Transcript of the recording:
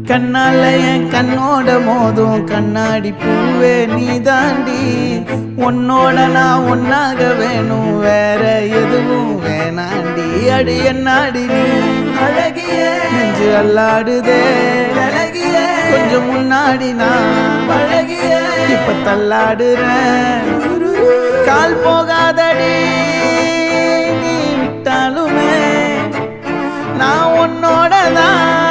கண்ணால என் கண்ணோட மோதும் கண்ணாடி பூவே நீ தாண்டி உன்னோட நான் ஒன்னாக வேணும் வேற எதுவும் வேணாண்டி அடி என்னாடி நீ அழகிய நெஞ்சு அல்லாடுதே அழகிய கொஞ்சம் முன்னாடி நான் அழகிய இப்ப தள்ளாடுறேன் கால் போகாதடி நீ விட்டாலுமே நான் உன்னோட தான்